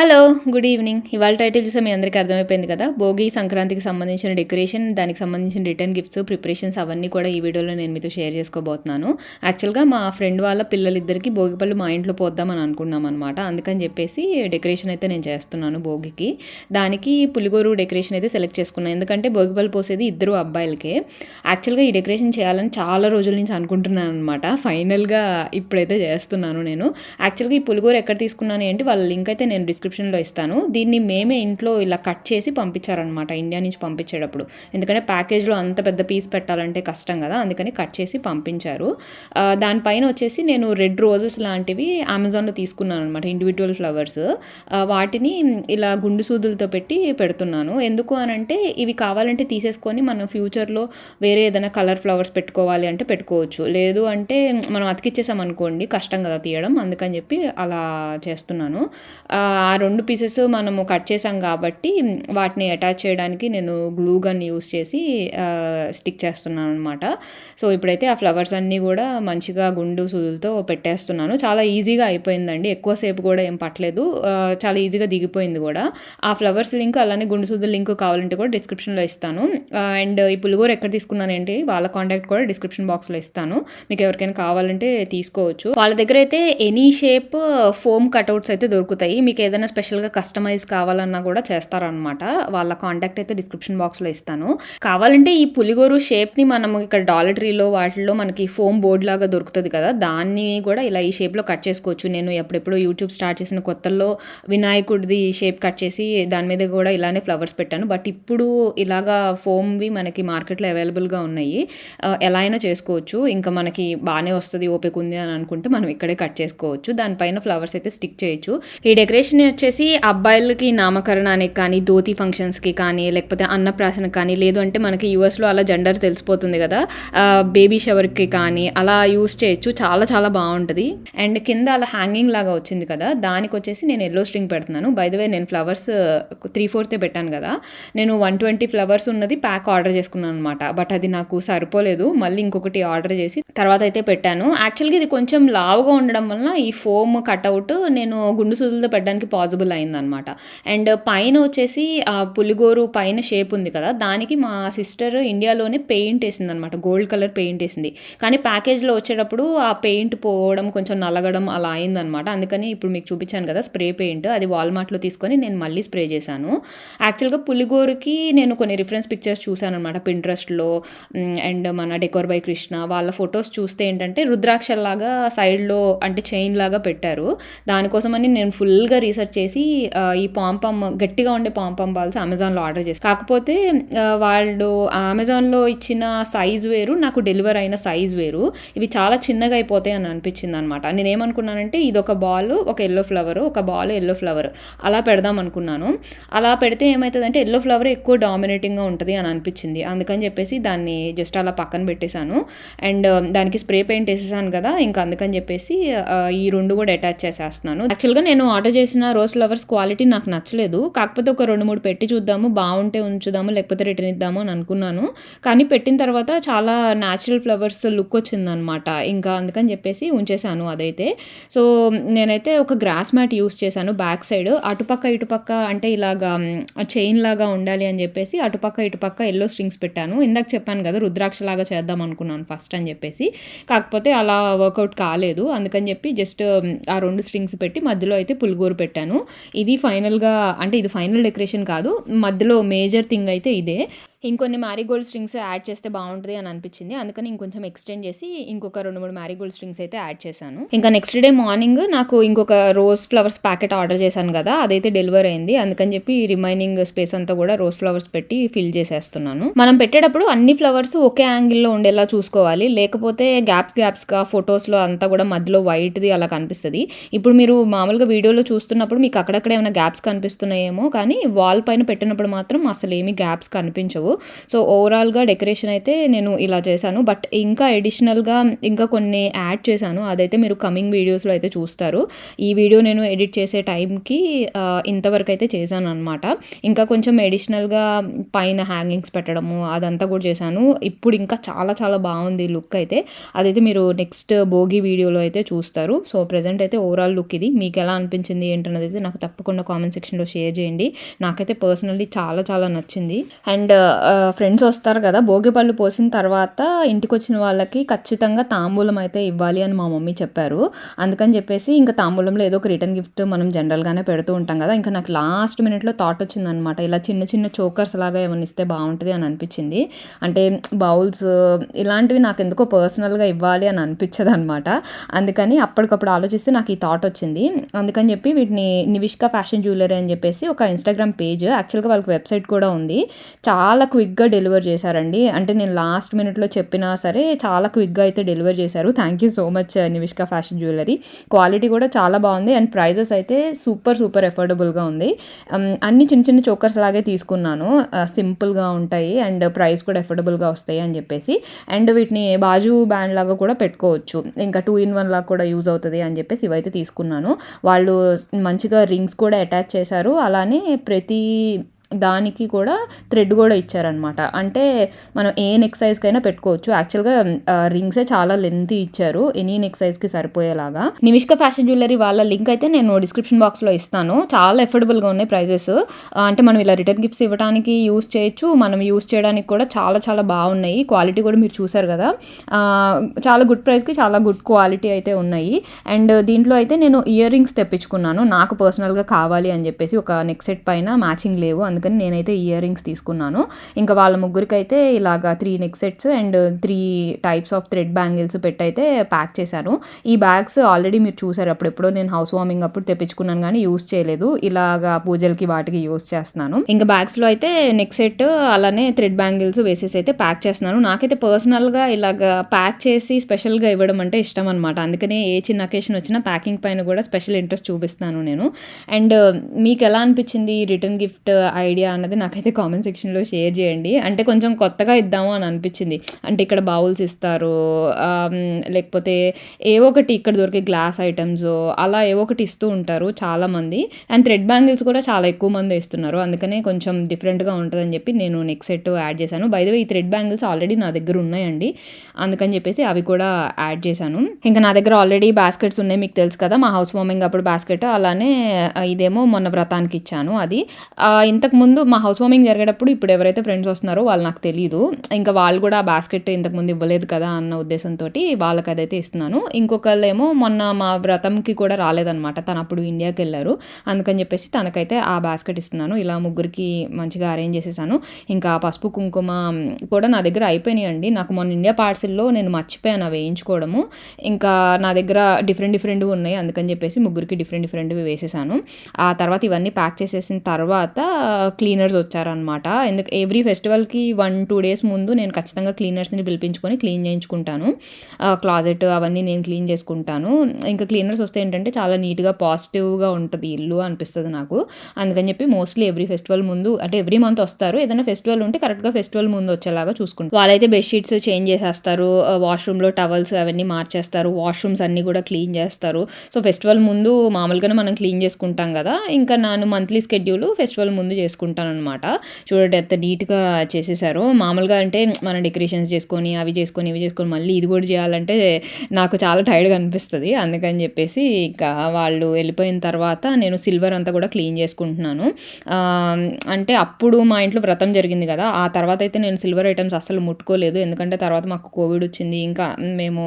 Hello! Good evening. ఇవాళ title చూస్తే మీ అందరికీ అర్థమైపోయింది కదా! భోగి, సంక్రాంతికి సంబంధించిన డెకరేషన్, దానికి సంబంధించిన రిటర్న్ గిఫ్ట్స్, ప్రిపరేషన్స్ అవన్నీ కూడా ఈ వీడియోలో నేను మీతో షేర్ చేసుకోబోతున్నాను. యాక్చువల్‌గా మా ఫ్రెండ్ వాళ్ళ పిల్లలిద్దరికీ భోగిపళ్ళు మా ఇంట్లో పోద్దామని అనుకున్నామనమాట. అందుకని చెప్పేసి డెకరేషన్ అయితే నేను చేస్తున్నాను భోగికి. దానికి పులిగోరు డెకరేషన్ అయితే సెలెక్ట్ చేసుకున్నాను. ఎందుకంటే భోగిపళ్ళు పోసేది ఇద్దరు అబ్బాయిలకే. యాక్చువల్‌గా ఈ డెకరేషన్ చేయాలని చాలా రోజుల నుంచి అనుకుంటున్నాను అనమాట. ఫైనల్‌గా ఇప్పుడైతే చేస్తున్నాను నేను. యాక్చువల్‌గా ఈ పులిగోరు ఎక్కడ తీసుకున్నాను ఏంటి వాళ్ళ లింక్ అయితే నేను డిస్క్రిప్షన్లో ఇస్తాను. దీన్ని మేమే ఇంట్లో ఇలా కట్ చేసి పంపించారనమాట ఇండియా నుంచి పంపించేటప్పుడు. ఎందుకంటే ప్యాకేజ్లో అంత పెద్ద పీస్ పెట్టాలంటే కష్టం కదా, అందుకని కట్ చేసి పంపించారు. దానిపైన వచ్చేసి నేను రెడ్ రోజెస్ లాంటివి అమెజాన్లో తీసుకున్నాను అనమాట, ఇండివిజువల్ ఫ్లవర్స్. వాటిని ఇలా గుండు సూదులతో పెట్టి పెడుతున్నాను. ఎందుకు అనంటే ఇవి కావాలంటే తీసేసుకొని మనం ఫ్యూచర్లో వేరే ఏదైనా కలర్ ఫ్లవర్స్ పెట్టుకోవాలి అంటే పెట్టుకోవచ్చు. లేదు అంటే మనం అతికిచ్చేసాం అనుకోండి, కష్టం కదా తీయడం. అందుకని చెప్పి అలా చేస్తున్నాను. ఆ 2 పీసెస్ మనము కట్ చేసాం కాబట్టి వాటిని అటాచ్ చేయడానికి నేను గ్లూ గన్ యూస్ చేసి స్టిక్ చేస్తున్నాను అనమాట. సో ఇప్పుడైతే ఆ ఫ్లవర్స్ అన్నీ కూడా మంచిగా గుండు సూదులతో పెట్టేస్తున్నాను. చాలా ఈజీగా అయిపోయిందండి, ఎక్కువసేపు కూడా ఏం పట్టలేదు. చాలా ఈజీగా దిగిపోయింది కూడా. ఆ ఫ్లవర్స్ లింక్ అలానే గుండు సూదుల లింక్ కావాలంటే కూడా డిస్క్రిప్షన్లో ఇస్తాను. అండ్ ఈ పులిగోర ఎక్కడ తీసుకున్నాను ఏంటి వాళ్ళ కాంటాక్ట్ కూడా డిస్క్రిప్షన్ బాక్స్లో ఇస్తాను. మీకు ఎవరికైనా కావాలంటే తీసుకోవచ్చు. వాళ్ళ దగ్గర అయితే ఎనీ షేప్ ఫోమ్ కటౌట్స్ అయితే దొరుకుతాయి. మీకు ఏదైనా స్పెషల్గా కస్టమైజ్ కావాలన్నా కూడా చేస్తారనమాట. వాళ్ళ కాంటాక్ట్ అయితే డిస్క్రిప్షన్ బాక్స్లో ఇస్తాను. కావాలంటే ఈ పులిగోరు షేప్ని మనం ఇక్కడ డాలర్ ట్రీలో వాటిల్లో మనకి ఫోమ్ బోర్డ్ లాగా దొరుకుతుంది కదా, దాన్ని కూడా ఇలా ఈ షేప్లో కట్ చేసుకోవచ్చు. నేను ఎప్పుడెప్పుడు యూట్యూబ్ స్టార్ట్ చేసిన కొత్తల్లో వినాయకుడిది షేప్ కట్ చేసి దాని మీద కూడా ఇలానే ఫ్లవర్స్ పెట్టాను. బట్ ఇప్పుడు ఇలాగా ఫోమ్వి మనకి మార్కెట్లో అవైలబుల్గా ఉన్నాయి. ఎలా అయినా చేసుకోవచ్చు. ఇంకా మనకి బాగానే వస్తుంది, ఓపిక ఉంది అని అనుకుంటే మనం ఇక్కడే కట్ చేసుకోవచ్చు. దానిపైన ఫ్లవర్స్ అయితే స్టిక్ చేయొచ్చు. ఈ డెకరేషన్ వచ్చేసి అబ్బాయిలకి నామకరణానికి కానీ, ధోతి ఫంక్షన్స్కి కానీ, లేకపోతే అన్నప్రాసనకి కానీ, లేదు అంటే మనకి యూఎస్లో అలా జెండర్ తెలిసిపోతుంది కదా, బేబీ షవర్కి కానీ అలా యూస్ చేయొచ్చు. చాలా చాలా బాగుంటుంది. అండ్ కింద అలా హ్యాంగింగ్ లాగా వచ్చింది కదా, దానికి వచ్చేసి నేను ఎల్లో స్ట్రింగ్ పెడుతున్నాను. బై ద వే నేను ఫ్లవర్స్ 3/4 పెట్టాను కదా, నేను 120 ఫ్లవర్స్ ఉన్నది ప్యాక్ ఆర్డర్ చేసుకున్నాను అనమాట. బట్ అది నాకు సరిపోలేదు, మళ్ళీ ఇంకొకటి ఆర్డర్ చేసి తర్వాత అయితే పెట్టాను. యాక్చువల్గా ఇది కొంచెం లావుగా ఉండడం వలన ఈ ఫోమ్ కట్అవుట్ నేను గుండు సూదులతో పెట్టడానికి పాసిబుల్ అయిందనమాట. అండ్ పైన వచ్చేసి పులిగోరు పైన షేప్ ఉంది కదా, దానికి మా సిస్టర్ ఇండియాలోనే పెయింట్ వేసింది అనమాట, గోల్డ్ కలర్ పెయింట్ వేసింది. కానీ ప్యాకేజ్లో వచ్చేటప్పుడు ఆ పెయింట్ పోవడం, కొంచెం నలగడం అలా అయిందనమాట. అందుకని ఇప్పుడు మీకు చూపించాను కదా స్ప్రే పెయింట్, అది వాల్మార్ట్లో తీసుకొని నేను మళ్ళీ స్ప్రే చేశాను. యాక్చువల్గా పులిగోరుకి నేను కొన్ని రిఫరెన్స్ పిక్చర్స్ చూశాను అనమాట పింట్రెస్ట్లో. అండ్ మన డెకోర్ బై కృష్ణ వాళ్ళ ఫొటోస్ చూస్తే ఏంటంటే రుద్రాక్షల్లాగా సైడ్లో అంటే చైన్ లాగా పెట్టారు. దానికోసమని నేను ఫుల్గా రీసెర్చ్ చేసి ఈ పాంపమ్ గట్టిగా ఉండే పాంపమ్ బాల్స్ అమెజాన్లో ఆర్డర్ చేసి, కాకపోతే వాళ్ళు అమెజాన్లో ఇచ్చిన సైజ్ వేరు, నాకు డెలివర్ అయిన సైజ్ వేరు. ఇవి చాలా చిన్నగా అయిపోతాయి అని అనిపించింది అనమాట. నేనేమనుకున్నానంటే ఇది ఒక బాల్, ఒక ఎల్లో ఫ్లవర్, ఒక బాల్ ఎల్లో ఫ్లవర్ అలా పెడదాం అనుకున్నాను. అలా పెడితే ఏమవుతుందంటే ఎల్లో ఫ్లవర్ ఎక్కువ డామినేటింగ్గా ఉంటుంది అని అనిపించింది. అందుకని చెప్పేసి దాన్ని జస్ట్ అలా పక్కన పెట్టేశాను. అండ్ దానికి స్ప్రే పెయింట్ వేసేసాను కదా, ఇంకా అందుకని చెప్పేసి ఈ 2 కూడా అటాచ్ చేసేస్తున్నాను. యాక్చువల్గా నేను ఆర్డర్ చేసిన రోజ్ ఫ్లవర్స్ క్వాలిటీ నాకు నచ్చలేదు. కాకపోతే ఒక 2-3 పెట్టి చూద్దాము, బాగుంటే ఉంచుదాము, లేకపోతే రిటర్న్ ఇద్దాము అని అనుకున్నాను. కానీ పెట్టిన తర్వాత చాలా న్యాచురల్ ఫ్లవర్స్ లుక్ వచ్చిందనమాట. ఇంకా అందుకని చెప్పేసి ఉంచేసాను అదైతే. సో నేనైతే ఒక గ్రాస్ మ్యాట్ యూస్ చేశాను బ్యాక్ సైడ్. అటుపక్క ఇటుపక్క అంటే ఇలాగా చైన్ లాగా ఉండాలి అని చెప్పేసి అటుపక్క ఇటుపక్క ఎల్లో స్ట్రింగ్స్ పెట్టాను. ఇందాక చెప్పాను కదా రుద్రాక్ష లాగా చేద్దాం అనుకున్నాను ఫస్ట్ అని చెప్పేసి, కాకపోతే అలా వర్కౌట్ కాలేదు. అందుకని చెప్పి జస్ట్ ఆ 2 స్ట్రింగ్స్ పెట్టి మధ్యలో అయితే పులిగోరు పెట్టాను. ఇది ఫైనల్గా, అంటే ఇది ఫైనల్ డెకరేషన్ కాదు, మధ్యలో మేజర్ థింగ్ అయితే ఇదే. ఇంకొన్ని మ్యారీగోల్డ్ స్ట్రింగ్స్ యాడ్ చేస్తే బాగుంటుంది అని అనిపించింది. అందుకని ఇంకొంచెం ఎక్స్టెండ్ చేసి ఇంకొక 2-3 మ్యారీగోల్డ్ స్ట్రింగ్స్ అయితే యాడ్ చేశాను. ఇంకా నెక్స్ట్ డే మార్నింగ్ నాకు ఇంకొక రోజ్ ఫ్లవర్స్ ప్యాకెట్ ఆర్డర్ చేశాను కదా, అదైతే డెలివర్ అయింది. అందుకని చెప్పి రిమైనింగ్ స్పేస్ అంతా కూడా రోజ్ ఫ్లవర్స్ పెట్టి ఫిల్ చేసేస్తున్నాను. మనం పెట్టేటప్పుడు అన్ని ఫ్లవర్స్ ఒకే యాంగిల్లో ఉండేలా చూసుకోవాలి, లేకపోతే గ్యాప్స్గా ఫొటోస్లో అంతా కూడా మధ్యలో వైట్ది అలా కనిపిస్తుంది. ఇప్పుడు మీరు మామూలుగా వీడియోలో చూస్తున్నప్పుడు మీకు అక్కడక్కడ ఏమైనా గ్యాప్స్ కనిపిస్తున్నాయేమో, కానీ వాల్ పైన పెట్టినప్పుడు మాత్రం అసలు ఏమీ గ్యాప్స్ కనిపించవు. సో ఓవరాల్గా డెకరేషన్ అయితే నేను ఇలా చేశాను. బట్ ఇంకా అడిషనల్గా ఇంకా కొన్ని యాడ్ చేశాను. అదైతే మీరు కమింగ్ వీడియోస్లో అయితే చూస్తారు. ఈ వీడియో నేను ఎడిట్ చేసే టైంకి ఇంతవరకు అయితే చేశాను అనమాట. ఇంకా కొంచెం అడిషనల్గా పైన హ్యాంగింగ్స్ పెట్టడము అదంతా కూడా చేశాను. ఇప్పుడు ఇంకా చాలా చాలా బాగుంది లుక్ అయితే. అదైతే మీరు నెక్స్ట్ భోగి వీడియోలో అయితే చూస్తారు. సో ప్రెజెంట్ అయితే ఓవరాల్ లుక్ ఇది. మీకు ఎలా అనిపించింది ఏంటన్నది అయితే నాకు తప్పకుండా కామెంట్ సెక్షన్లో షేర్ చేయండి. నాకైతే పర్సనల్లీ చాలా చాలా నచ్చింది. అండ్ ఫ్రెండ్స్ వస్తారు కదా, భోగి పళ్ళు పోసిన తర్వాత ఇంటికి వచ్చిన వాళ్ళకి ఖచ్చితంగా తాంబూలం అయితే ఇవ్వాలి అని మా మమ్మీ చెప్పారు. అందుకని చెప్పేసి ఇంకా తాంబూలంలో ఏదో ఒక రిటర్న్ గిఫ్ట్ మనం జనరల్గానే పెడుతూ ఉంటాం కదా. ఇంకా నాకు లాస్ట్ మినిట్లో థాట్ వచ్చిందనమాట, ఇలా చిన్న చిన్న చోకర్స్ లాగా ఏమైనా ఇస్తే బాగుంటుంది అని అనిపించింది. అంటే బౌల్స్ ఇలాంటివి నాకు ఎందుకో పర్సనల్గా ఇవ్వాలి అని అనిపించదు అనమాట. అందుకని అప్పటికప్పుడు ఆలోచిస్తే నాకు ఈ థాట్ వచ్చింది. అందుకని చెప్పి వీటిని నివిష్క ఫ్యాషన్ జ్యువెలరీ అని చెప్పేసి ఒక ఇన్స్టాగ్రామ్ పేజ్, యాక్చువల్గా వాళ్ళకి వెబ్సైట్ కూడా ఉంది. చాలా క్విక్గా డెలివర్ చేశారండి. అంటే నేను లాస్ట్ మినిట్లో చెప్పినా సరే చాలా క్విక్గా అయితే డెలివర్ చేశారు. Thank you so much Nivishka fashion jewellery. Quality కూడా చాలా బాగుంది అండ్ ప్రైజెస్ అయితే సూపర్ సూపర్ ఎఫోర్డబుల్గా ఉంది. అన్ని చిన్న చిన్న చోకర్స్ లాగే తీసుకున్నాను, సింపుల్గా ఉంటాయి అండ్ ప్రైస్ కూడా ఎఫోర్డబుల్గా వస్తాయి అని చెప్పేసి. అండ్ వీటిని బాజు బ్యాండ్ లాగా కూడా పెట్టుకోవచ్చు, ఇంకా 2-in-1 లాగా కూడా యూజ్ అవుతుంది అని చెప్పేసి ఇవైతే తీసుకున్నాను. వాళ్ళు మంచిగా రింగ్స్ కూడా అటాచ్ చేశారు. అలానే ప్రతి దానికి కూడా థ్రెడ్ కూడా ఇచ్చారనమాట. అంటే మనం ఏ నెక్ సైజ్కైనా పెట్టుకోవచ్చు. యాక్చువల్గా రింగ్సే చాలా లెంత్ ఇచ్చారు, ఎనీ నెక్ సైజ్కి సరిపోయేలాగా. నివిష్క ఫ్యాషన్ జ్యువెలరీ వాళ్ళ లింక్ అయితే నేను డిస్క్రిప్షన్ బాక్స్లో ఇస్తాను. చాలా ఎఫోర్డబుల్గా ఉన్నాయి ప్రైజెస్. అంటే మనం ఇలా రిటర్న్ గిఫ్ట్స్ ఇవ్వడానికి యూస్ చేయొచ్చు, మనం యూస్ చేయడానికి కూడా చాలా చాలా బాగున్నాయి. క్వాలిటీ కూడా మీరు చూసారు కదా, చాలా గుడ్ ప్రైస్కి చాలా గుడ్ క్వాలిటీ అయితే ఉన్నాయి. అండ్ దీంట్లో అయితే నేను ఇయర్ రింగ్స్ తెప్పించుకున్నాను, నాకు పర్సనల్గా కావాలి అని చెప్పేసి. ఒక నెక్ సెట్ పైన మ్యాచింగ్ లేవు, అందుకని నేనైతే ఇయర్ రింగ్స్ తీసుకున్నాను. ఇంకా వాళ్ళ ముగ్గురికి అయితే ఇలాగా 3 neck sets and 3 types of thread bangles పెట్టి అయితే ప్యాక్ చేశాను. ఈ బ్యాగ్స్ ఆల్రెడీ మీరు చూసారు, అప్పుడెప్పుడో నేను హౌస్ వార్మింగ్ అప్పుడు తెప్పించుకున్నాను కానీ యూస్ చేయలేదు. ఇలాగా పూజలకి వాటికి యూస్ చేస్తున్నాను. ఇంకా బ్యాగ్స్లో అయితే నెక్ సెట్ అలానే థ్రెడ్ బ్యాంగిల్స్ వేసేసి అయితే ప్యాక్ చేస్తున్నాను. నాకైతే పర్సనల్గా ఇలాగా ప్యాక్ చేసి స్పెషల్గా ఇవ్వడం అంటే ఇష్టం అనమాట. అందుకనే ఏ చిన్న అకేషన్ వచ్చినా ప్యాకింగ్ పైన కూడా స్పెషల్ ఇంట్రెస్ట్ చూపిస్తాను నేను. అండ్ మీకు ఎలా అనిపించింది రిటర్న్ గిఫ్ట్ ఐడియా అన్నది నాకైతే కామెంట్ సెక్షన్లో షేర్ చేయండి. అంటే కొంచెం కొత్తగా ఇద్దాము అని అనిపించింది. అంటే ఇక్కడ బౌల్స్ ఇస్తారు, లేకపోతే ఏవో ఒకటి ఇక్కడ దొరికే గ్లాస్ ఐటమ్స్ అలా ఏవో ఒకటి ఇస్తూ ఉంటారు చాలామంది. అండ్ థ్రెడ్ బ్యాంగిల్స్ కూడా చాలా ఎక్కువ మంది ఇస్తున్నారు, అందుకనే కొంచెం డిఫరెంట్గా ఉంటుందని చెప్పి నేను నెక్ సెట్ యాడ్ చేశాను. బై ద వే ఈ థ్రెడ్ బ్యాంగిల్స్ ఆల్రెడీ నా దగ్గర ఉన్నాయండి, అందుకని చెప్పేసి అవి కూడా యాడ్ చేశాను. ఇంకా నా దగ్గర ఆల్రెడీ బాస్కెట్స్ ఉన్నాయి, మీకు తెలుసు కదా, మా హౌస్ వార్మింగ్ అప్పుడు బాస్కెట్, అలానే ఇదేమో మొన్న వ్రతానికి ఇచ్చాను. అది ఇంతకుముందు మా హౌస్ వార్మింగ్ జరిగేటప్పుడు ఇప్పుడు ఎవరైతే ఫ్రెండ్స్ వస్తున్నారో వాళ్ళు నాకు తెలియదు, ఇంకా వాళ్ళు కూడా ఆ బాస్కెట్ ఇంతకుముందు ఇవ్వలేదు కదా అన్న ఉద్దేశంతో వాళ్ళకి అదైతే ఇస్తున్నాను. ఇంకొకళ్ళు ఏమో మొన్న మా వ్రతంకి కూడా రాలేదనమాట, తను అప్పుడు ఇండియాకి వెళ్ళారు, అందుకని చెప్పేసి తనకైతే ఆ బాస్కెట్ ఇస్తున్నాను. ఇలా ముగ్గురికి మంచిగా అరేంజ్ చేసేసాను. ఇంకా పసుపు కుంకుమ కూడా నా దగ్గర అయిపోయినాయండి. నాకు మొన్న ఇండియా పార్సిల్లో నేను మర్చిపోయాను అవి వేయించుకోవడము. ఇంకా నా దగ్గర డిఫరెంట్ ఉన్నాయి, అందుకని చెప్పేసి ముగ్గురికి డిఫరెంట్వి వేసేసాను. ఆ తర్వాత ఇవన్నీ ప్యాక్ చేసేసిన తర్వాత క్లీనర్స్ వచ్చారనమాట. ఎందుకు ఎవ్రీ ఫెస్టివల్కి 1-2 డేస్ ముందు నేను ఖచ్చితంగా క్లీనర్స్ని పిలిపించుకొని క్లీన్ చేయించుకుంటాను. క్లాజెట్ అవన్నీ నేను క్లీన్ చేసుకుంటాను. ఇంకా క్లీనర్స్ వస్తే ఏంటంటే చాలా నీట్గా పాజిటివ్గా ఉంటుంది ఇల్లు అనిపిస్తుంది నాకు. అందుకని చెప్పి మోస్ట్లీ ఎవ్రీ ఫెస్టివల్ ముందు, అంటే ఎవ్రీ మంత్ వస్తారు, ఏదైనా ఫెస్టివల్ ఉంటే కరెక్ట్గా ఫెస్టివల్ ముందు వచ్చేలాగా చూసుకుంటారు. వాళ్ళైతే బెడ్షీట్స్ చేంజ్ చేసేస్తారు, వాష్రూమ్లో టవల్స్ అవన్నీ మార్చేస్తారు, వాష్రూమ్స్ అన్నీ కూడా క్లీన్ చేస్తారు. సో ఫెస్టివల్ ముందు మామూలుగానే మనం క్లీన్ చేసుకుంటాం కదా, ఇంకా నేను మంత్లీ స్కెడ్యూల్ ఫెస్టివల్ ముందు చేసుకుంటాను అనమాట. చూడండి ఎంత నీట్గా చేసేసారు. మామూలుగా అంటే మనం డెకరేషన్స్ చేసుకొని అవి చేసుకొని ఇవి చేసుకొని మళ్ళీ ఇది కూడా చేయాలంటే నాకు చాలా టైర్డ్గా అనిపిస్తుంది. అందుకని చెప్పేసి ఇంకా వాళ్ళు వెళ్ళిపోయిన తర్వాత నేను సిల్వర్ అంతా కూడా క్లీన్ చేసుకుంటున్నాను. అంటే అప్పుడు మా ఇంట్లో వ్రతం జరిగింది కదా, ఆ తర్వాత అయితే నేను సిల్వర్ ఐటమ్స్ అస్సలు ముట్టుకోలేదు, ఎందుకంటే తర్వాత మాకు కోవిడ్ వచ్చింది, ఇంకా మేము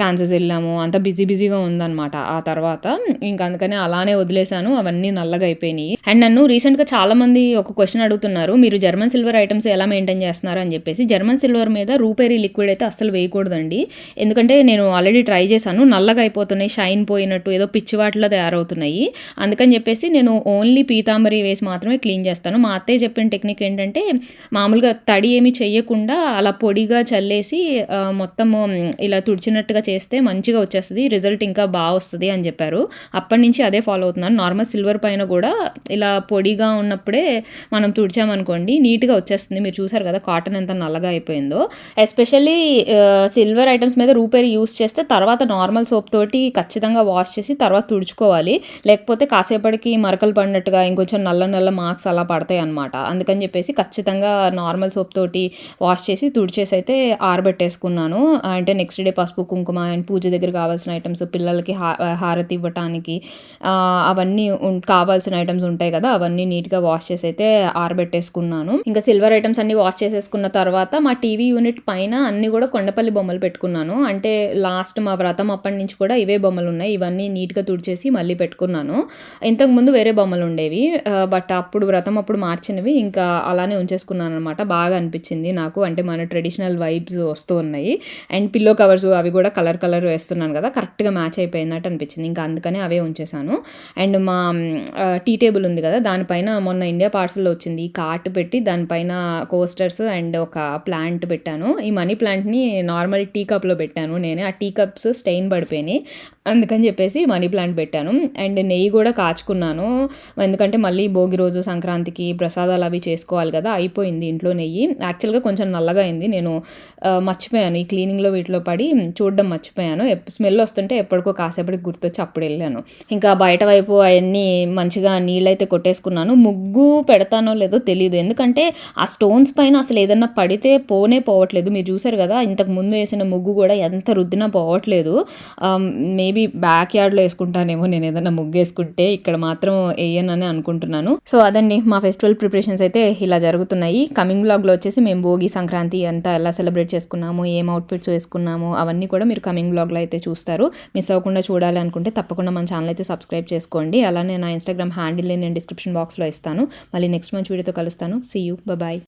క్యాన్సర్స్ వెళ్ళాము, అంతా బిజీగా ఉందన్నమాట ఆ తర్వాత. ఇంకా అందుకని అలానే వదిలేశాను, అవన్నీ నల్లగా అయిపోయినాయి. అండ్ నన్ను రీసెంట్గా చాలామంది ఒక క్వశ్చన్ అడుగుతున్నారు, మీరు జర్మన్ సిల్వర్ ఐటమ్స్ ఎలా మెయింటైన్ చేస్తున్నారు అని చెప్పేసి. జర్మన్ సిల్వర్ మీద రూపేరీ లిక్విడ్ అయితే అస్సలు వేయకూడదండి, ఎందుకంటే నేను ఆల్రెడీ ట్రై చేశాను, నల్లగా అయిపోతున్నాయి, షైన్ పోయినట్టు ఏదో పిచ్చివాటిలో తయారవుతున్నాయి. అందుకని చెప్పేసి నేను ఓన్లీ పీతాంబరి వేసి మాత్రమే క్లీన్ చేస్తాను. మా అత్తయ్య చెప్పిన టెక్నిక్ ఏంటంటే మామూలుగా తడి ఏమి చెయ్యకుండా అలా పొడిగా చల్లేసి మొత్తము ఇలా తుడిచినట్టుగా చేస్తే మంచిగా వచ్చేస్తుంది, రిజల్ట్ ఇంకా బాగా వస్తుంది అని చెప్పారు. అప్పటి నుంచి అదే ఫాలో అవుతున్నాను. నార్మల్ సిల్వర్ పైన కూడా ఇలా పొడిగా ఉన్నప్పుడే మనం తుడిచామనుకోండి నీట్గా వచ్చేస్తుంది. మీరు చూసారు కదా కాటన్ ఎంత నల్లగా అయిపోయిందో. ఎస్పెషల్లీ సిల్వర్ ఐటమ్స్ మీద రూపేర్ యూస్ చేస్తే తర్వాత నార్మల్ సోప్ తోటి ఖచ్చితంగా వాష్ చేసి తర్వాత తుడుచుకోవాలి. లేకపోతే కాసేపటికి మరకలు పడినట్టుగా ఇంకొంచెం నల్ల మార్క్స్ అలా పడతాయి అనమాట. అందుకని చెప్పేసి ఖచ్చితంగా నార్మల్ సోప్ తోటి వాష్ చేసి తుడిచేసి అయితే ఆరబెట్టేసుకున్నాను. అంటే నెక్స్ట్ డే పసుపు కుంకుమ అండ్ పూజ దగ్గర కావాల్సిన ఐటమ్స్, పిల్లలకి హారతి ఇవ్వటానికి అవన్నీ కావాల్సిన ఐటమ్స్ ఉంటాయి కదా, అవన్నీ నీట్గా వాష్ చేసి అయితే ఆరబెట్టేసుకున్నాను. ఇంకా సిల్వర్ ఐటమ్స్ అన్ని వాష్ చేసేసుకున్న తర్వాత మా టీవీ యూనిట్ పైన అన్ని కూడా కొండపల్లి బొమ్మలు పెట్టుకున్నాను. అంటే లాస్ట్ మా వ్రతం అప్పటి నుంచి కూడా ఇవే బొమ్మలు ఉన్నాయి. ఇవన్నీ నీట్గా తుడిచేసి మళ్ళీ పెట్టుకున్నాను. ఇంతకుముందు వేరే బొమ్మలు ఉండేవి, బట్ అప్పుడు వ్రతం అప్పుడు మార్చినవి ఇంకా అలానే ఉంచేసుకున్నాను అనమాట. బాగా అనిపించింది నాకు, అంటే మన ట్రెడిషనల్ వైబ్స్ వస్తూ ఉన్నాయి. అండ్ పిల్లో కవర్స్ అవి కూడా కలర్ వేస్తున్నాను కదా, కరెక్ట్గా మ్యాచ్ అయిపోయిందట్టు అనిపించింది. ఇంకా అందుకనే అవే ఉంచేసాను. అండ్ మా టీ టేబుల్ ఉంది కదా, దానిపైన మొన్న ఇండియా పార్సల్లో వచ్చింది కార్ట్ పెట్టి దానిపైన కోస్టర్స్ అండ్ ఒక ప్లాంట్ పెట్టాను. ఈ మనీ ప్లాంట్ని నార్మల్ టీ కప్లో పెట్టాను నేనే. ఆ టీ కప్స్ స్టెయిన్ పడిపోయినాయి, అందుకని చెప్పేసి మనీ ప్లాంట్ పెట్టాను. అండ్ నెయ్యి కూడా కాచుకున్నాను, ఎందుకంటే మళ్ళీ భోగి రోజు సంక్రాంతికి ప్రసాదాలు అవి చేసుకోవాలి కదా, అయిపోయింది ఇంట్లో నెయ్యి. యాక్చువల్గా కొంచెం నల్లగా అయింది, నేను మర్చిపోయాను ఈ క్లీనింగ్లో వీటిలో పడి చూడడం మర్చిపోయాను. స్మెల్ వస్తుంటే ఎప్పటికో కాసేపటికి గుర్తొచ్చి అప్పుడు వెళ్ళాను. ఇంకా బయట వైపు అవన్నీ మంచిగా నీళ్ళైతే కొట్టేసుకున్నాను. ముగ్గు పెడతానో లేదో తెలియదు, ఎందుకంటే ఆ స్టోన్స్ పైన అసలు ఏదన్నా పడితే పోవట్లేదు. మీరు చూసారు కదా ఇంతకు ముందు వేసిన ముగ్గు కూడా ఎంత రుద్దినా పోవట్లేదు. మేబీ బ్యాక్ యార్డ్లో వేసుకుంటానేమో నేను ఏదైనా ముగ్గు వేసుకుంటే, ఇక్కడ మాత్రం వేయనని అనుకుంటున్నాను. సో అదండి మా ఫెస్టివల్ ప్రిపరేషన్స్ అయితే ఇలా జరుగుతున్నాయి. కమింగ్ బ్లాగ్లో వచ్చేసి మేము భోగి సంక్రాంతి అంతా ఎలా సెలబ్రేట్ చేసుకున్నాము, ఏం అవుట్ఫిట్స్ వేసుకున్నాము అవన్నీ కూడా మీరు కమింగ్ బ్లాగ్లో అయితే చూస్తారు. మిస్ అవ్వకుండా చూడాలి అనుకుంటే తప్పకుండా మన ఛానల్ అయితే సబ్స్క్రైబ్ చేసుకోండి. అలానే నా ఇన్స్టాగ్రామ్ హ్యాండిల్ నేను డిస్క్రిప్షన్ బాక్స్లో ఇస్తాను. మళ్ళీ నెక్స్ట్ మంచి వీడియోతో కలుస్తాను. See you, bye.